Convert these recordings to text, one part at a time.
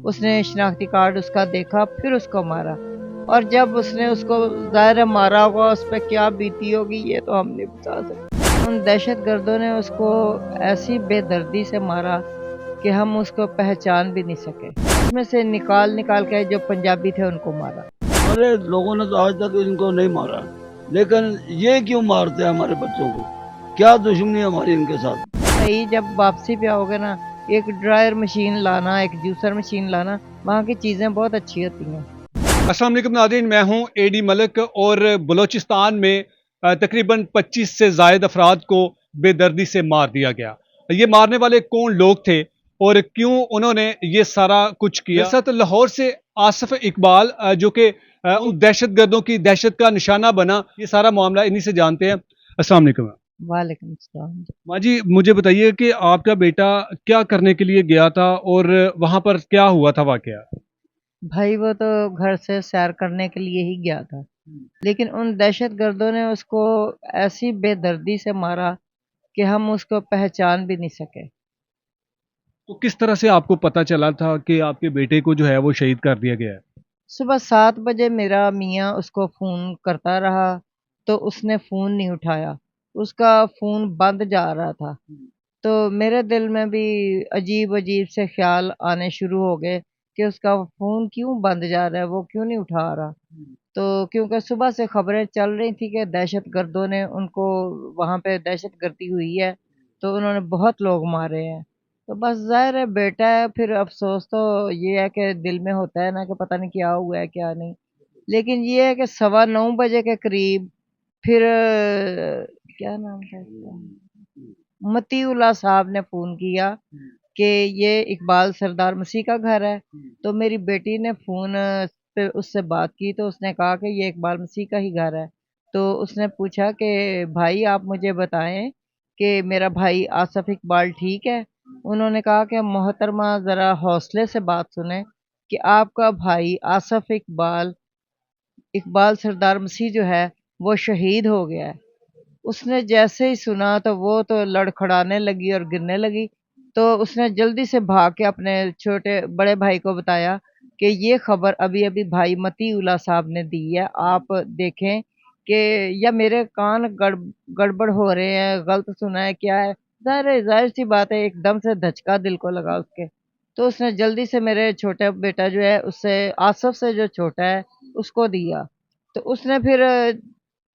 اس نے شناختی کارڈ اس کا دیکھا، پھر اس کو مارا۔ اور جب اس نے اس کو ظاہر ہے مارا ہوگا، اس پہ کیا بیتی ہوگی یہ تو ہم نہیں بتا سکتے۔ ان دہشت گردوں نے اس کو ایسی بے دردی سے مارا کہ ہم اس کو پہچان بھی نہیں سکے۔ اس میں سے نکال نکال کے جو پنجابی تھے ان کو مارا۔ ہمارے لوگوں نے تو آج تک ان کو نہیں مارا، لیکن یہ کیوں مارتے ہیں ہمارے بچوں کو؟ کیا دشمنی ہے ہماری ان کے ساتھ؟ بھائی جب واپسی پہ آؤ گے نا، ایک ڈرائر مشین لانا، ایک جوسر مشین لانا، وہاں کی چیزیں بہت اچھی ہوتی ہیں۔ السلام علیکم ناظرین، میں ہوں اے ڈی ملک اور بلوچستان میں تقریباً 25 سے زائد افراد کو بے دردی سے مار دیا گیا۔ یہ مارنے والے کون لوگ تھے اور کیوں انہوں نے یہ سارا کچھ کیا؟ میرے ساتھ لاہور سے آصف اقبال جو کہ دہشت گردوں کی دہشت کا نشانہ بنا، یہ سارا معاملہ انہی سے جانتے ہیں۔ السلام علیکم وعلیکم السلام۔ ماں جی، مجھے بتائیے کہ آپ کا بیٹا کیا کرنے کے لیے گیا تھا اور وہاں پر کیا ہوا تھا واقعہ؟ بھائی وہ تو گھر سے سیر کرنے کے لیے ہی گیا تھا، لیکن ان دہشت گردوں نے اس کو ایسی بے دردی سے مارا کہ ہم اس کو پہچان بھی نہیں سکے۔ تو کس طرح سے آپ کو پتا چلا تھا کہ آپ کے بیٹے کو جو ہے وہ شہید کر دیا گیا ہے؟ صبح 7 بجے میرا میاں اس کو فون کرتا رہا تو اس نے فون نہیں اٹھایا، اس کا فون بند جا رہا تھا۔ تو میرے دل میں بھی عجیب عجیب سے خیال آنے شروع ہو گئے کہ اس کا فون کیوں بند جا رہا ہے، وہ کیوں نہیں اٹھا رہا۔ تو کیونکہ صبح سے خبریں چل رہی تھی کہ دہشت گردوں نے ان کو وہاں پہ دہشت گردی ہوئی ہے، تو انہوں نے بہت لوگ مارے ہیں۔ تو بس ظاہر ہے بیٹا ہے، پھر افسوس تو یہ ہے کہ دل میں ہوتا ہے نا کہ پتہ نہیں کیا ہوا ہے کیا نہیں۔ لیکن یہ ہے کہ 9:15 کے قریب پھر کیا نام تھا اس کا، متی اللہ صاحب نے فون کیا کہ یہ اقبال سردار مسیح کا گھر ہے۔ تو میری بیٹی نے فون پہ اس سے بات کی تو اس نے کہا کہ یہ اقبال مسیح کا ہی گھر ہے۔ تو اس نے پوچھا کہ بھائی آپ مجھے بتائیں کہ میرا بھائی آصف اقبال ٹھیک ہے؟ انہوں نے کہا کہ محترمہ ذرا حوصلے سے بات سنیں کہ آپ کا بھائی آصف اقبال سردار مسیح جو ہے وہ شہید ہو گیا ہے۔ اس نے جیسے ہی سنا تو وہ تو لڑکھڑانے لگی اور گرنے لگی۔ تو اس نے جلدی سے بھاگ کے اپنے چھوٹے بڑے بھائی کو بتایا کہ یہ خبر ابھی ابھی بھائی متی اللہ صاحب نے دی ہے، آپ دیکھیں کہ یا میرے کان گڑبڑ ہو رہے ہیں، غلط سنا ہے کیا ہے۔ ظاہر سی بات ہے، ایک دم سے دھچکا دل کو لگا اس کے۔ تو اس نے جلدی سے میرے چھوٹا بیٹا جو ہے اس سے آصف سے جو چھوٹا ہے اس کو دیا۔ تو اس نے پھر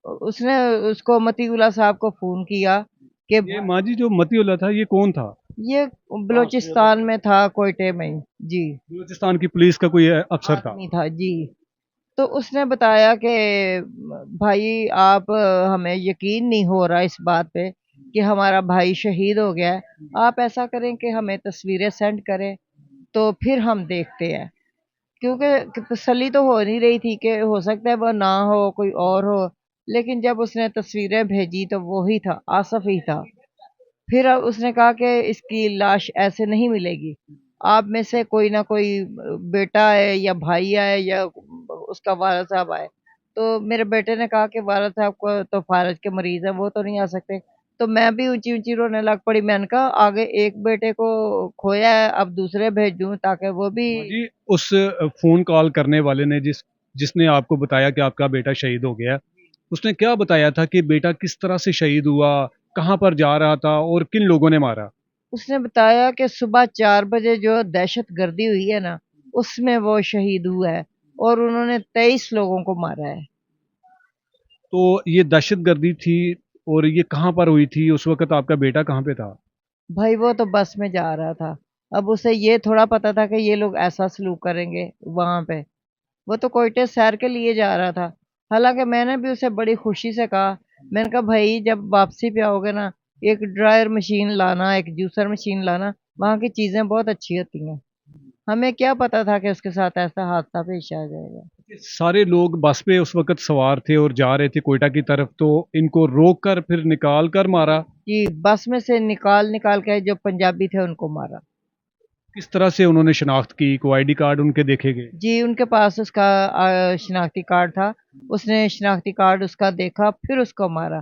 اس کو متی اللہ صاحب کو فون کیا کہ یہ ماں جی جو متی اللہ تھا یہ کون تھا؟ یہ بلوچستان میں تھا، کوئٹے میں جی، بلوچستان کی پولیس کا کوئی افسر تھا؟ آدمی تھا جی۔ تو اس نے بتایا کہ بھائی آپ ہمیں یقین نہیں ہو رہا اس بات پہ کہ ہمارا بھائی شہید ہو گیا ہے، آپ ایسا کریں کہ ہمیں تصویریں سینڈ کریں تو پھر ہم دیکھتے ہیں۔ کیونکہ تسلی تو ہو نہیں رہی تھی کہ ہو سکتا ہے وہ نہ ہو کوئی اور ہو، لیکن جب اس نے تصویریں بھیجی تو وہی تھا، آصف ہی تھا۔ پھر اس نے کہا کہ اس کی لاش ایسے نہیں ملے گی، آپ میں سے کوئی نہ کوئی بیٹا ہے یا بھائی آئے یا اس کا والد صاحب آئے۔ تو میرے بیٹے نے کہا کہ والد صاحب کو تو فالج کے مریض ہیں، وہ تو نہیں آ سکتے۔ تو میں بھی اونچی اونچی رونے لگ پڑی، میں نے کہا آگے ایک بیٹے کو کھویا ہے اب دوسرے بھیجوں تاکہ وہ بھی۔ ماں جی، اس فون کال کرنے والے نے جس نے آپ کو بتایا کہ آپ کا بیٹا شہید ہو گیا، اس نے کیا بتایا تھا کہ بیٹا کس طرح سے شہید ہوا، کہاں پر جا رہا تھا اور کن لوگوں نے مارا؟ اس نے بتایا کہ صبح 4 بجے جو دہشت گردی ہوئی ہے نا اس میں وہ شہید ہوا ہے اور انہوں نے 23 لوگوں کو مارا ہے۔ تو یہ دہشت گردی تھی اور یہ کہاں پر ہوئی تھی؟ اس وقت آپ کا بیٹا کہاں پہ تھا؟ بھائی وہ تو بس میں جا رہا تھا، اب اسے یہ تھوڑا پتا تھا کہ یہ لوگ ایسا سلوک کریں گے وہاں پہ۔ وہ تو کوئٹے سیر کے لیے جا رہا تھا، حالانکہ میں نے بھی اسے بڑی خوشی سے کہا، میں نے کہا بھائی جب واپسی پہ آؤ گے نا، ایک ڈرائر مشین لانا، ایک جوسر مشین لانا، وہاں کی چیزیں بہت اچھی ہوتی ہیں۔ ہمیں کیا پتا تھا کہ اس کے ساتھ ایسا حادثہ پیش آ جائے گا۔ سارے لوگ بس پہ اس وقت سوار تھے اور جا رہے تھے کوئٹہ کی طرف، تو ان کو روک کر پھر نکال کر مارا؟ جی، بس میں سے نکال نکال کے جو پنجابی تھے ان کو مارا۔ کس طرح سے انہوں نے شناخت کی؟ کوئی آئی ڈی کارڈ ان کے دیکھے گئے؟ جی ان کے پاس اس کا شناختی کارڈ تھا، اس نے شناختی کارڈ اس کا دیکھا پھر اس کو مارا۔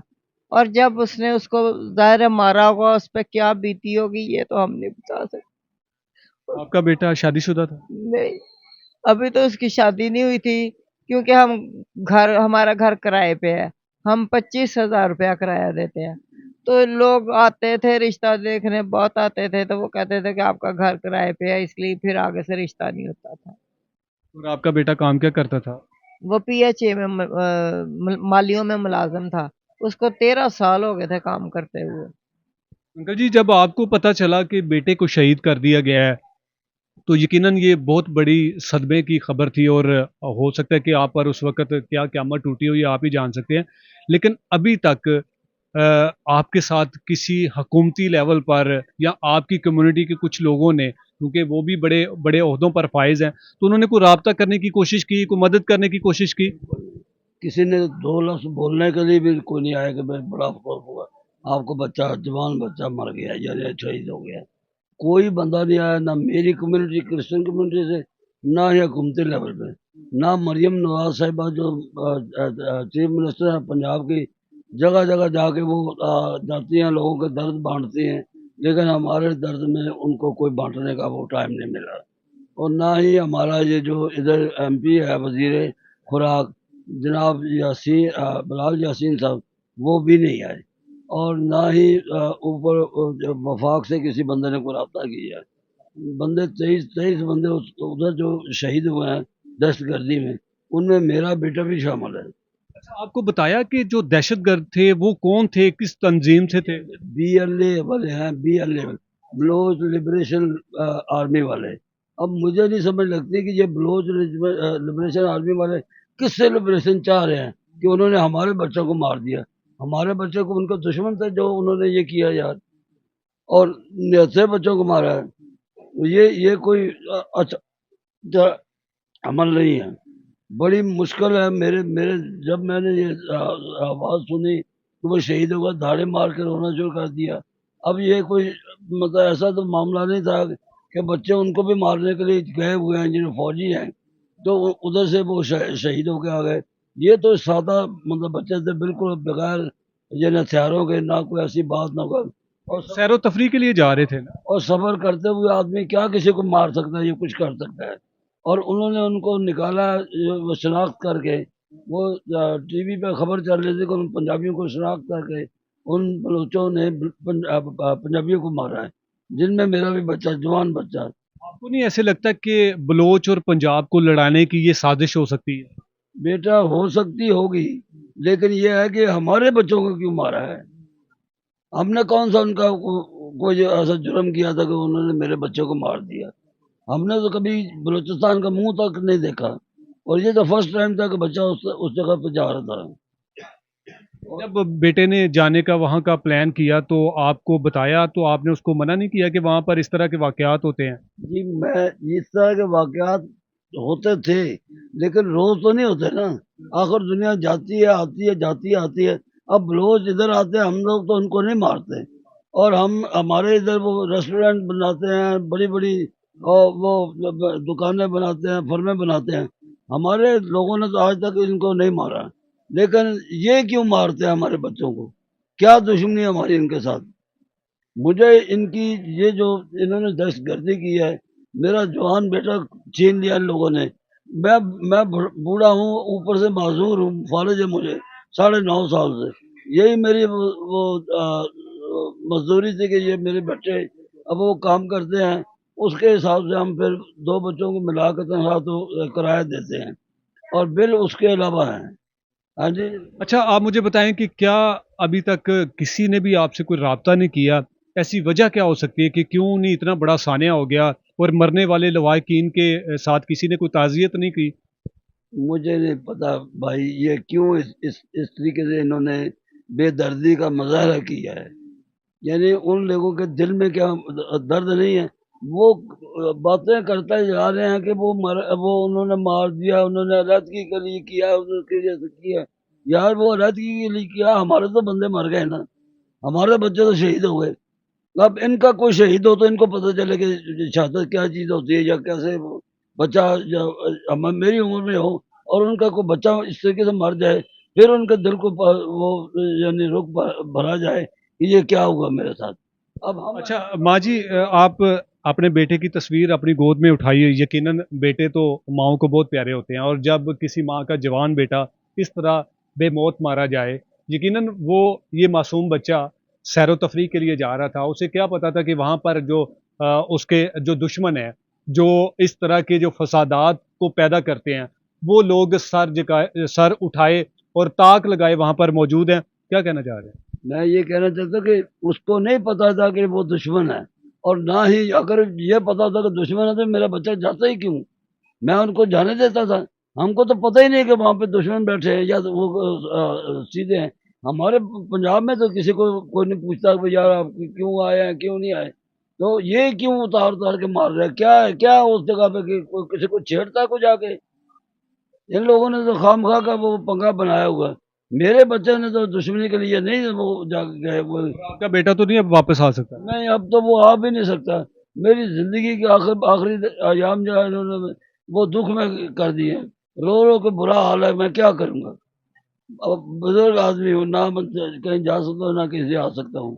اور جب اس نے اس کو ظاہر ہے مارا ہوگا، اس پہ کیا بیتی ہوگی یہ تو ہم نہیں بتا سکتے۔ आपका बेटा शादीशुदा था? नहीं, अभी तो उसकी शादी नहीं हुई थी, क्योंकि हमारा घर किराए पे है। हम 25,000 रुपया किराया देते हैं। तो लोग आते थे रिश्ता देखने, बहुत आते थे, तो वो कहते थे कि आपका घर किराए पे है, इसलिए फिर आगे से रिश्ता नहीं होता था। और आपका बेटा काम क्या करता था? वो पीएचए में मालियों में मुलाजिम था। उसको 13 साल हो गए थे काम करते हुए। अंकल जी, जब आपको पता चला कि बेटे को शहीद कर दिया गया है, तो यकीनन ये बहुत बड़ी सदमे की खबर थी, और हो सकता है कि आप पर उस वक़्त क्या क़यामत टूटी हो ये आप ही जान सकते हैं। लेकिन अभी तक आपके साथ किसी हुकूमती लेवल पर या आपकी कम्युनिटी के कुछ लोगों ने, क्योंकि वो भी बड़े बड़े ओहदों पर फाइज हैं, तो उन्होंने कोई राब्ता करने की कोशिश की, कोई मदद करने की कोशिश की? किसी ने दो लफ्ज बोलने के लिए भी कोई नहीं आया कि भाई बड़ा अफसोस हुआ, आपको बच्चा जवान बच्चा मर गया या शहीद हो गया। कोई बंदा नहीं आया, ना मेरी कम्युनिटी क्रिश्चियन कम्युनिटी से, ना ही हुकूमती लेवल पे, ना मरियम नवाज साहिबा जो चीफ मिनिस्टर है पंजाब की, जगह जगह जाके वो जाती हैं, लोगों के दर्द बांटती हैं, लेकिन हमारे दर्द में उनको कोई बांटने का वो टाइम नहीं मिला। और ना ही हमारा ये जो इधर एमपी है वजीर खुराक जनाब यासीन बिलाल यासीन साहब, वो भी नहीं आए। और ना ही ऊपर वफाक से किसी बंदे ने कोई रब्ता किया है। बंदे 23 बंदे उधर जो शहीद हुए हैं दहशतगर्दी में, उनमें मेरा बेटा भी शामिल है। अच्छा, आपको बताया कि जो दहशतगर्द थे वो कौन थे, किस तंजीम से थे? BLA वाले हैं, BLA बलोच लिबरेशन आर्मी वाले। अब मुझे नहीं समझ लगती कि ये बलोच लिबरेशन आर्मी वाले किससे लिबरेशन चाह रहे हैं कि उन्होंने हमारे बच्चों को मार दिया। हमारे बच्चों को उनका दुश्मन था जो उन्होंने ये किया यार, और निहत्थे बच्चों को मारा है। ये कोई अच्छा अमल नहीं है। बड़ी मुश्किल है। मेरे मेरे जब मैंने ये आवाज़ सुनी कि वो शहीद होगा, धाड़े मार के रोना शुरू कर दिया। अब ये कोई मतलब ऐसा तो मामला नहीं था कि बच्चे उनको भी मारने के लिए गए हुए हैं जिन्हें फौजी हैं, तो उधर से वो शहीद होके आ गए। ये तो सादा मतलब बच्चे थे, बिल्कुल बगैर ये हथियारों के, ना कोई ऐसी बात ना कोई। और सैरो तफरी के लिए जा रहे थे ना? और सब्र करते हुए आदमी क्या किसी को मार सकता है, ये कुछ कर सकता है। और उन्होंने उनको निकाला वो शनाख्त करके, वो टीवी पे खबर चल रही थी कि उन पंजाबियों को शनाख्त करके उन बलूचों ने पंजाबियों को मारा है, जिनमें मेरा भी बच्चा, जवान बच्चा। आपको नहीं ऐसे लगता कि बलोच और पंजाब को लड़ाने की ये साजिश हो सकती है? बेटा हो सकती होगी, लेकिन ये है कि हमारे बच्चों को क्यों मारा है। हमने कौन सा उनका कोई ऐसा जुर्म किया था कि उन्होंने मेरे बच्चे को मार दिया। हमने तो कभी बलूचिस्तान का मुंह तक नहीं देखा, और ये तो फर्स्ट टाइम था कि बच्चा उस जगह पे जा रहा था। जब बेटे ने जाने का वहाँ का प्लान किया तो आपको बताया, तो आपने उसको मना नहीं किया कि वहाँ पर इस तरह के वाकयात होते हैं? जी, मैं इस तरह के वाकयात होते थे, लेकिन रोज तो नहीं होते ना। आखिर दुनिया जाती है आती है, जाती है आती है। अब रोज इधर आते हैं, हम लोग तो उनको नहीं मारते। और हम हमारे इधर वो रेस्टोरेंट बनाते हैं, बड़ी बड़ी, और वो दुकानें बनाते हैं, फर्में बनाते हैं। हमारे लोगों ने तो आज तक इनको नहीं मारा, लेकिन ये क्यों मारते हैं हमारे बच्चों को? क्या दुश्मनी है हमारी इनके साथ? मुझे इनकी ये जो इन्होंने दहशतगर्दी की है, मेरा जवान बेटा छीन लिया इन लोगों ने। मैं मैं बूढ़ा हूँ, ऊपर से माजूर हूँ, फालिज है मुझे 9.5 साल से। यही मेरी वो मजदूरी थी कि ये मेरे बच्चे अब वो काम करते हैं, उसके हिसाब से हम फिर दो बच्चों को मिला कर तनख्वाह तो किराया देते हैं, और बिल उसके अलावा है। हाँ जी। अच्छा, आप मुझे बताएं कि क्या अभी तक किसी ने भी आपसे कोई राब्ता नहीं किया? ऐसी वजह क्या हो सकती है कि क्यों नहीं इतना बड़ा सानिया हो गया और मरने वाले लवाहिकीन के साथ किसी ने कोई ताज़ियत नहीं की? मुझे नहीं पता भाई, ये क्यों इस तरीके से इन्होंने बेदर्दी का मुजाहरा किया है। यानी उन लोगों के दिल में क्या दर्द नहीं है? वो बातें करते जा रहे हैं कि वो उन्होंने मार दिया, उन्होंने अलहदगी के लिए किया, उसके लिए किया। यार वो अलहदगी के लिए किया, हमारे तो बंदे मर गए ना, हमारे बच्चे तो शहीद हो गए। अब इनका कोई शहीद हो तो इनको पता चले कि शहादत क्या चीज़ होती है, या कैसे वो बच्चा मेरी उम्र में हो और उनका कोई बच्चा इस तरीके से मर जाए, फिर उनके दिल को वो यानी रुख भरा जाए कि ये क्या हुआ मेरे साथ। अब हम अच्छा माँ जी, आप अपने बेटे की तस्वीर अपनी गोद में उठाई है। यकीनन बेटे तो माँओं को बहुत प्यारे होते हैं, और जब किसी माँ का जवान बेटा इस तरह बेमौत मारा जाए, यकीनन वो ये मासूम बच्चा सैर व तफरीह के लिए जा रहा था। उसे क्या पता था कि वहाँ पर जो उसके जो दुश्मन है, जो इस तरह के जो फसादात को पैदा करते हैं, वो लोग सर उठाए और ताक लगाए वहाँ पर मौजूद हैं। क्या कहना चाह रहे हैं? मैं ये कहना चाहता हूँ कि उसको नहीं पता था कि वो दुश्मन है, और ना ही अगर ये पता था कि दुश्मन है तो मेरा बच्चा जाता ही क्यों? मैं उनको जाने देता था। हमको तो पता ही नहीं कि वहाँ पे दुश्मन बैठे हैं या तो वो सीधे हैं। हमारे पंजाब में तो किसी को कोई नहीं पूछता कि यार आप क्यों आए हैं, क्यों नहीं आए। तो ये क्यों उतार उतार के मार रहे हैं? क्या है, क्या है उस जगह पे कि कोई किसी को छेड़ता है कोई जाके? इन लोगों ने तो खामखा का वो पंगा बनाया हुआ है। मेरे बच्चे ने तो दुश्मनी के लिए नहीं वो जाके गए वो। आपका बेटा तो नहीं अब वापस आ सकता? नहीं, अब तो वो आ भी नहीं सकता। मेरी जिंदगी के आखिरी अयाम जो है इन्होंने वो दुख में कर दिए। रो रो के बुरा हाल है, मैं क्या करूंगा? अब बुजुर्ग आदमी हूँ ना, मैं कहीं जा सकता हूँ ना किसी आ सकता हूँ।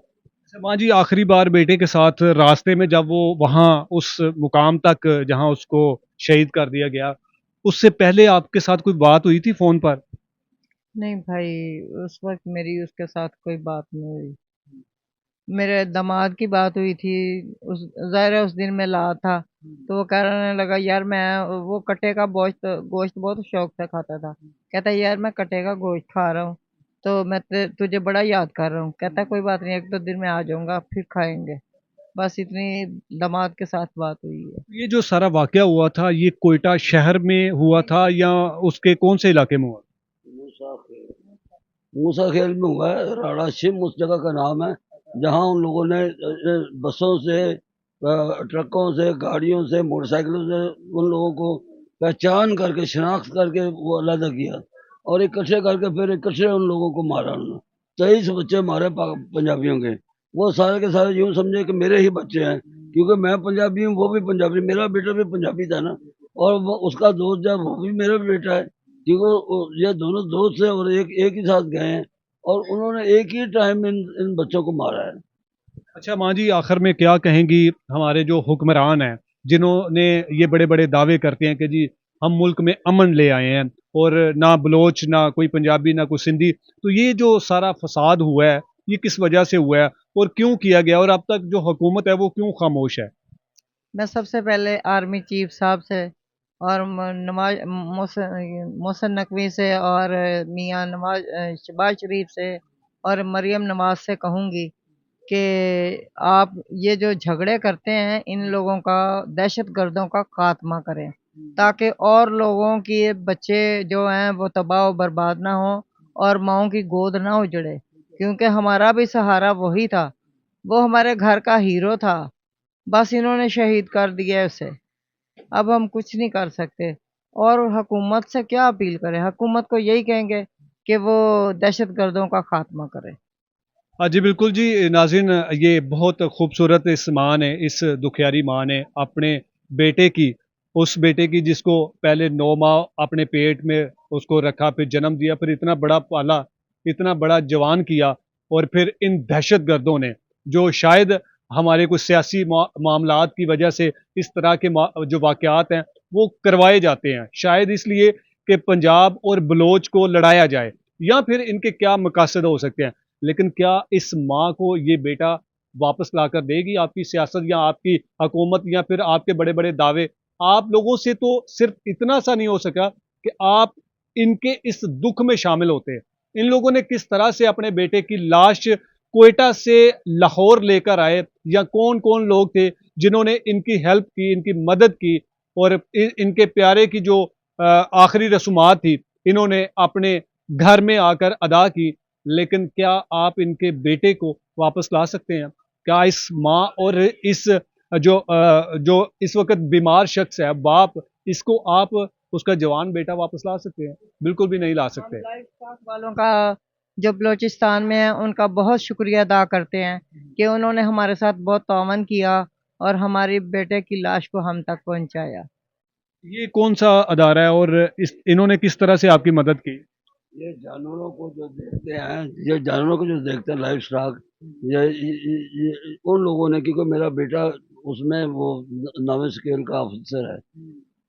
माँ जी, आखिरी बार बेटे के साथ रास्ते में जब वो वहाँ उस मुकाम तक जहाँ उसको शहीद कर दिया गया, उससे पहले आपके साथ कोई बात हुई थी फोन पर? नहीं भाई, उस वक्त मेरी उसके साथ कोई बात नहीं हुई। मेरे दामाद की बात हुई थी। उस ज़ाहिर है उस दिन मैं ला था, तो वो कहने लगा यार मैं वो कट्टे का गोश्त गोश्त बहुत शौक से खाता था। कहता है यार मैं कट्टे का गोश्त खा रहा हूँ, तो मैं तुझे बड़ा याद कर रहा हूँ। कहता है कोई बात नहीं, 1-2 दिन में आ जाऊंगा फिर खाएंगे। बस इतनी दामाद के साथ बात हुई है। ये जो सारा वाकया हुआ था, ये कोयटा शहर में हुआ था या उसके कौन से इलाके में हुआ? मूसा खेल, मूसा खेल में हुआ है। राड़ा शिम उस जगह का नाम है जहाँ उन लोगों ने बसों से, ट्रकों से, गाड़ियों से, मोटरसाइकिलों से उन लोगों को पहचान करके, शनाख्त करके वो अलग किया, और इकट्ठे करके फिर इकट्ठे उन लोगों को मारा उन्होंने। 23 बच्चे मारे पंजाबियों के। वो सारे के सारे यूं समझे कि मेरे ही बच्चे हैं, क्योंकि मैं पंजाबी हूँ, वो भी पंजाबी, मेरा बेटा भी पंजाबी था ना। और वो उसका दोस्त जब वो भी मेरा बेटा है, क्योंकि ये दोनों दोस्त हैं और एक एक ही साथ गए हैं, और उन्होंने एक ही टाइम इन बच्चों को मारा है। अच्छा माँ जी, आखिर में क्या कहेंगी हमारे जो हुक्मरान हैं, जिन्होंने ये बड़े बड़े दावे करते हैं कि जी हम मुल्क में अमन ले आए हैं, और ना बलोच, ना कोई पंजाबी, ना कोई सिंधी, तो ये जो सारा फसाद हुआ है, ये किस वजह से हुआ है और क्यों किया गया, और अब तक जो हुकूमत है वो क्यों खामोश है? मैं सबसे पहले आर्मी चीफ साहब से और नवाज मोहसिन नकवी से और मियाँ नवाज शहबाज शरीफ से और मरियम नवाज से कहूँगी कि आप ये जो झगड़े करते हैं इन लोगों का, दहशत गर्दों का खात्मा करें, ताकि और लोगों के बच्चे जो हैं वो तबाह व बर्बाद ना हो और माँओं की गोद ना उजड़े। क्योंकि हमारा भी सहारा वही था, वो हमारे घर का हीरो था। बस इन्होंने शहीद कर दिया है उसे। अब हम कुछ नहीं कर सकते। और हुकूमत से क्या अपील करें? हुकूमत को यही कहेंगे कि वो दहशत गर्दों का खात्मा करे। हाँ जी, बिल्कुल जी नाज़रीन, ये बहुत खूबसूरत इस माँ ने, इस दुखियारी माँ ने अपने बेटे की, उस बेटे की जिसको पहले 9 माह अपने पेट में उसको रखा, फिर जन्म दिया, फिर इतना बड़ा पाला, इतना बड़ा जवान किया, और फिर इन दहशतगर्दों ने, जो शायद हमारे कुछ सियासी मामलात की वजह से इस तरह के जो वाक़यात हैं वो करवाए जाते हैं, शायद इसलिए कि पंजाब और बलोच को लड़ाया जाए, या फिर इनके क्या मकासद हो सकते हैं। लेकिन क्या इस माँ को ये बेटा वापस लाकर देगी आपकी सियासत, या आपकी हुकूमत, या फिर आपके बड़े बड़े दावे? आप लोगों से तो सिर्फ इतना सा नहीं हो सका कि आप इनके इस दुख में शामिल होते। इन लोगों ने किस तरह से अपने बेटे की लाश कोयटा से लाहौर लेकर आए, या कौन कौन लोग थे जिन्होंने इनकी हेल्प की, इनकी मदद की, और इनके प्यारे की जो आखिरी रसूमात थी इन्होंने अपने घर में आकर अदा की। लेकिन क्या आप इनके बेटे को वापस ला सकते हैं? क्या इस माँ और इस जो इस वक्त बीमार शख्स है, बाप, इसको आप उसका जवान बेटा वापस ला सकते हैं? बिल्कुल भी नहीं ला हम सकते। लाइफ स्टाफ वालों का, जो बलूचिस्तान में है, उनका बहुत शुक्रिया अदा करते हैं कि उन्होंने हमारे साथ बहुत तावन किया और हमारी बेटे की लाश को हम तक पहुंचाया। ये कौन सा अदारा है, और इन्होंने किस तरह से आपकी मदद की? ये जानवरों को जो देखते हैं, ये जानवरों को जो देखते हैं लाइफ स्टॉक, ये उन लोगों ने, क्योंकि मेरा बेटा اس میں وہ ناوے اسکیل کا آفیسر ہے،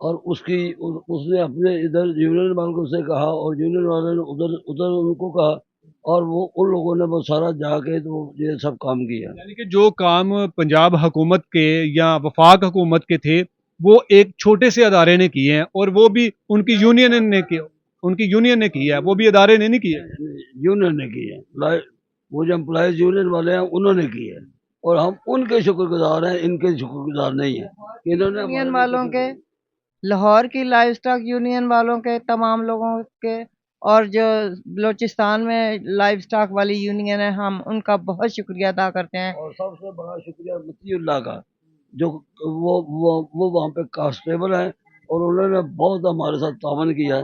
اور اس نے اپنے ادھر یونین والوں سے کہا اور یونین والوں نے ادھر ان کو کہا، اور وہ ان لوگوں نے وہ سارا جا کے تو یہ سب کام کیا۔ یعنی کہ جو کام پنجاب حکومت کے یا وفاق حکومت کے تھے وہ ایک چھوٹے سے ادارے نے کیے ہیں، اور وہ بھی ان کی یونین نے کیا ہے، وہ بھی ادارے نے نہیں کیے۔ یونین نے کی ہے، وہ جو امپلائیز یونین والے ہیں انہوں نے کی ہے، اور ہم ان کے شکر گزار ہیں، ان کے شکر گزار نہیں ہیں کہ انہوں نے یونین والوں کے، لاہور کی لائف سٹاک یونین والوں کے، تمام لوگوں کے، اور جو بلوچستان میں لائف سٹاک والی یونین ہے، ہم ان کا بہت شکریہ ادا کرتے ہیں۔ اور سب سے بڑا شکریہ متی اللہ کا، جو وہ وہاں پہ کانسٹیبل ہیں، اور انہوں نے بہت ہمارے ساتھ تعاون کیا ہے،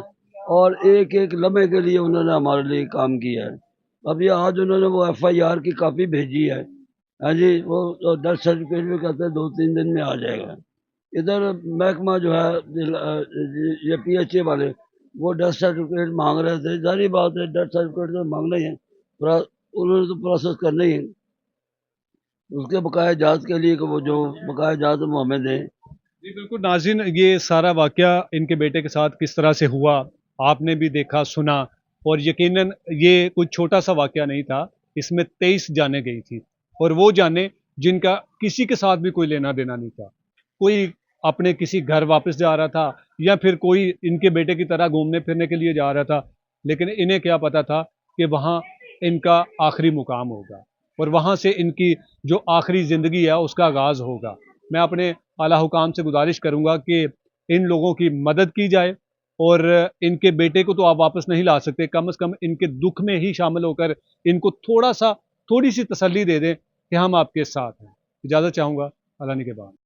اور ایک ایک لمحے کے لیے انہوں نے ہمارے لیے کام کیا ہے۔ ابھی آج انہوں نے وہ FIR کی کاپی بھیجی ہے، ہاں جی، وہ ڈیتھ سرٹیفکیٹ بھی کہتے ہیں 2-3 دن میں آ جائے گا۔ ادھر محکمہ جو ہے یہ PHA والے، وہ ڈیتھ سرٹیفکیٹ مانگ رہے تھے، ظاہری بات ہے ڈیتھ سرٹیفکیٹ تو مانگنا ہی ہے، انہوں نے تو پروسیس کرنا ہی ہے اس کے بقایا جات کے لیے، کہ وہ جو بقایا جات وہ ہمیں دیں۔ جی بالکل ناظرین، یہ سارا واقعہ ان کے بیٹے کے ساتھ کس طرح سے ہوا آپ نے بھی دیکھا سنا، اور یقیناً یہ کوئی چھوٹا سا واقعہ نہیں تھا، اس میں 23 جانیں گئی تھی، اور وہ جانیں جن کا کسی کے ساتھ بھی کوئی لینا دینا نہیں تھا۔ کوئی اپنے کسی گھر واپس جا رہا تھا، یا پھر کوئی ان کے بیٹے کی طرح گھومنے پھرنے کے لیے جا رہا تھا، لیکن انہیں کیا پتا تھا کہ وہاں ان کا آخری مقام ہوگا، اور وہاں سے ان کی جو آخری زندگی ہے اس کا آغاز ہوگا۔ میں اپنے اعلیٰ حکام سے گزارش کروں گا کہ ان لوگوں کی مدد کی جائے، اور ان کے بیٹے کو تو آپ واپس نہیں لا سکتے، کم از کم ان کے دکھ میں ہی شامل ہو کر ان کو تھوڑی سی تسلی دے دیں کہ ہم آپ کے ساتھ ہیں۔ اجازت چاہوں گا، اللہ نے کے بعد۔